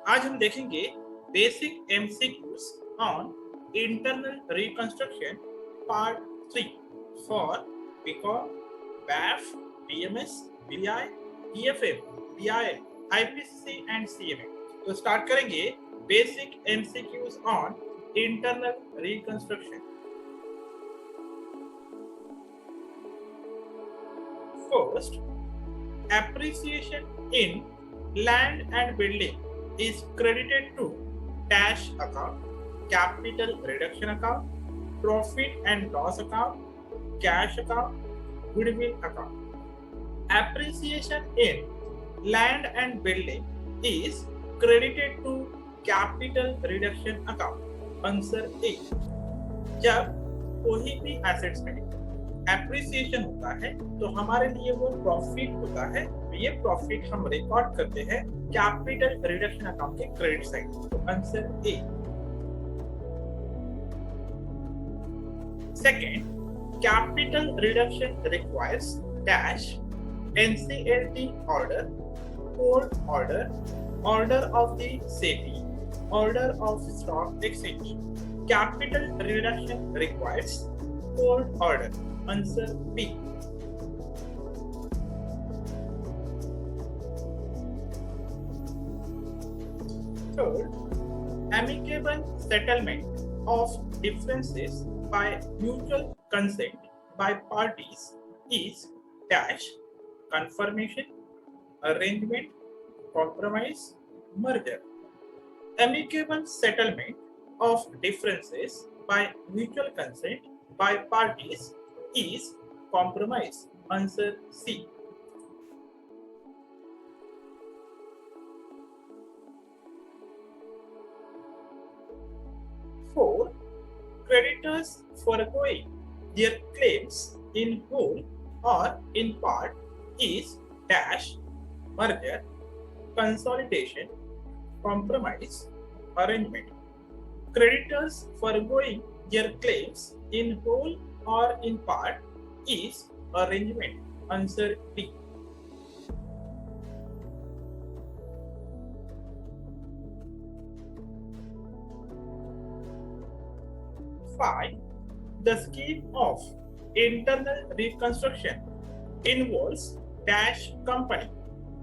आज हम देखेंगे basic MCQs on internal reconstruction part 3 for BCom, BAF, BMS, BI, BFM, BI, IPC and CMA. तो start करेंगे basic MCQs on internal reconstruction. First, appreciation in land and building is credited to dash account, capital reduction account, profit and loss account, cash account, goodwill account. Appreciation in land and building is credited to capital reduction account. Answer A. जब कोई भी assets में appreciation होता है तो हमारे लिए वो प्रॉफिट होता है। ये प्रॉफिट हम रिकॉर्ड करते हैं कैपिटल रिडक्शन अकाउंट के क्रेडिट साइड। तो answer A. Second, capital reduction requires dash NCLT order, court order, order of the SEBI, order of stock exchange. Capital reduction requires court order. Answer B. Third, amicable settlement of differences by mutual consent by parties is dash confirmation, arrangement, compromise, merger. Amicable settlement of differences by mutual consent by parties is compromise. Answer C. Four, creditors foregoing their claims in whole or in part is dash merger, consolidation, compromise, arrangement. Creditors foregoing their claims in whole or in part is arrangement. Answer D. Five, the scheme of internal reconstruction involves dash company.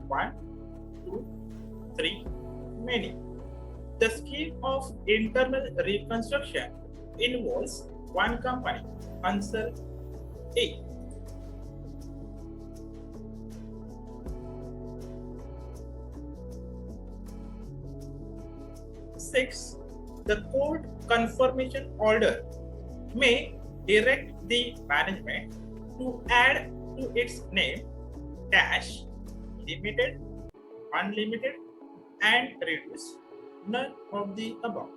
1, 2, 3, many. The scheme of internal reconstruction involves one company. Answer A. Six, the court confirmation order may direct the management to add to its name dash limited, unlimited, and reduce none of the above.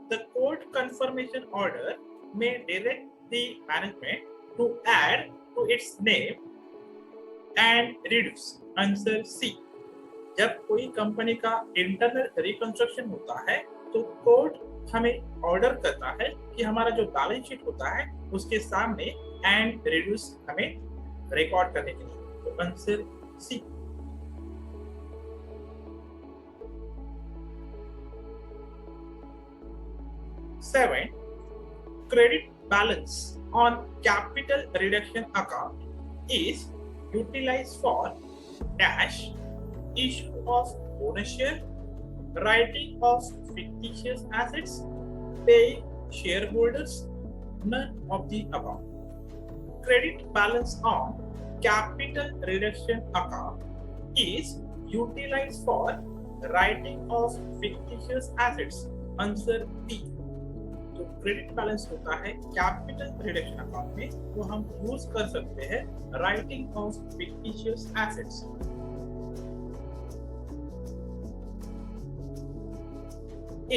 The court confirmation order may direct the management to add to its name and reduce. Answer C. जब कोई company का internal reconstruction होता है तो court हमें order करता है कि हमारा जो बैलेंस शीट होता है उसके सामने एंड रिड्यूस हमें रिकॉर्ड करने के लिए। तो answer C. Seven, credit balance on capital reduction account is utilized for dash issue of bonus share, writing of fictitious assets, paying shareholders, none of the above. Credit balance on capital reduction account is utilized for writing of fictitious assets. Answer D. जो credit balance होता है capital reduction account में वो हम use कर सकते हैं writing of fictitious assets.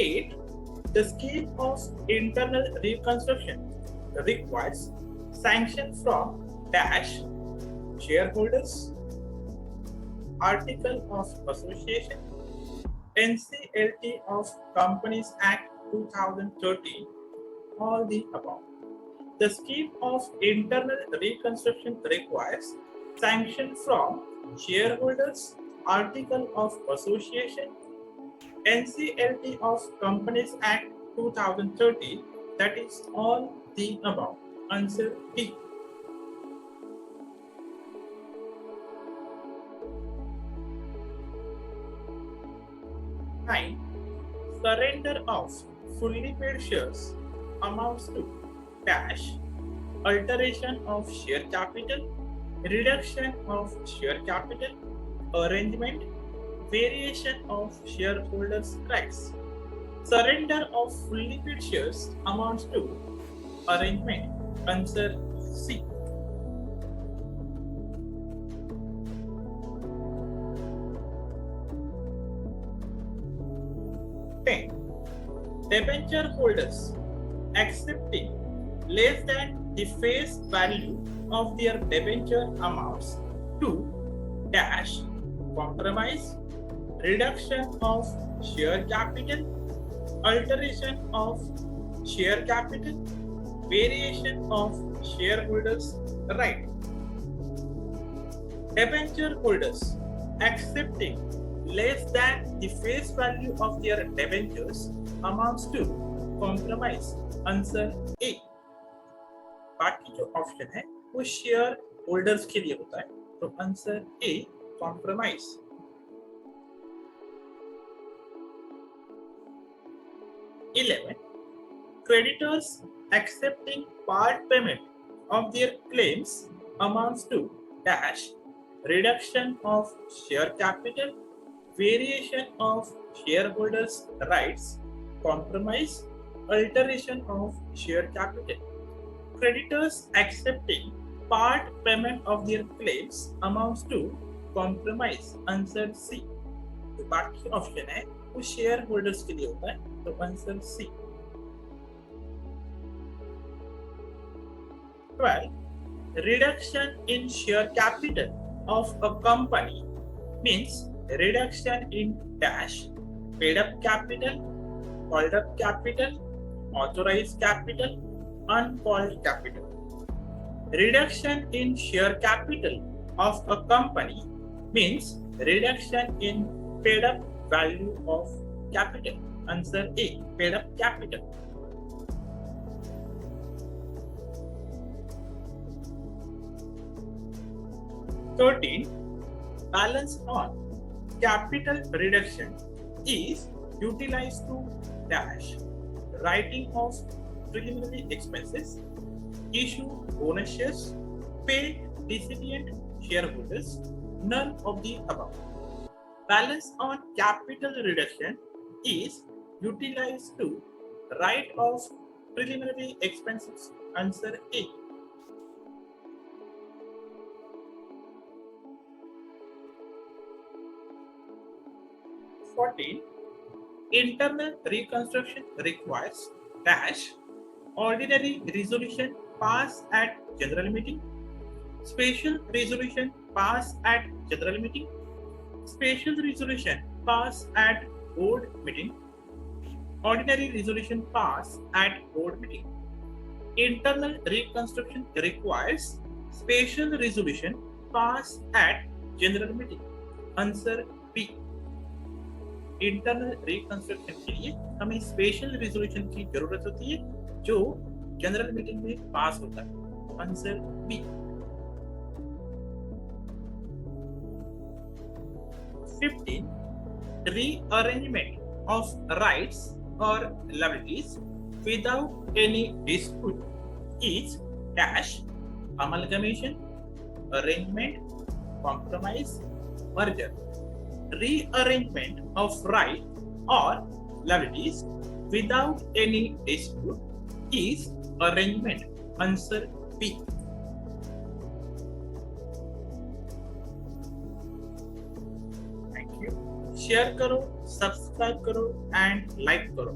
8. The scheme of internal reconstruction requires sanction from dash shareholders, article of association, NCLT of Companies Act 2013, all the above. The scheme of internal reconstruction requires sanction from shareholders, article of association, NCLT of Companies Act 2030, that is all the above. Answer D. Nine, surrender of fully paid shares amounts to dash, alteration of share capital, reduction of share capital, arrangement, variation of shareholders' rights. Surrender of fully paid shares amounts to arrangement. Answer C. 10. Debenture holders accepting less than the face value of their debenture amounts to dash, compromise, reduction of share capital, alteration of share capital, variation of shareholders' right. Debenture holders accepting less than the face value of their debentures amounts to compromise. Answer A. बाकी जो option है वो share holders के लिए होता है, तो answer A compromise. 11. Creditors accepting part payment of their claims amounts to dash, reduction of share capital, variation of shareholders' rights, compromise, alteration of share capital. Creditors accepting part payment of their claims amounts to compromise. Answer C. तो बाकी option है वो share holders के लिए होता है, तो answer C. 12. Reduction in share capital of a company means reduction in dash, paid up capital, called up capital, authorized capital, uncalled capital. Reduction in share capital of a company means reduction in paid up value of capital. Answer A. Paid up capital. 13. Balance on capital reduction is utilized to dash, writing of preliminary expenses, issue bonus shares, pay decedent shareholders, none of the above. Balance on capital reduction is utilized to write off preliminary expenses. Answer A. 14. Internal reconstruction requires dash, ordinary resolution pass at general meeting, special resolution pass at general meeting, special resolution pass at board meeting, ordinary resolution pass at board meeting. Internal reconstruction requires special resolution pass at general meeting. Answer B. Internal reconstruction के लिए हमें special resolution की जरूरत होती है जो general meeting में पास होता है. Answer B. 15. Rearrangement of rights or liabilities without any dispute is dash, amalgamation, arrangement, compromise, merger. Rearrangement of right or liabilities without any dispute is arrangement. Answer B. Thank you. Share करो, subscribe करो and like करो.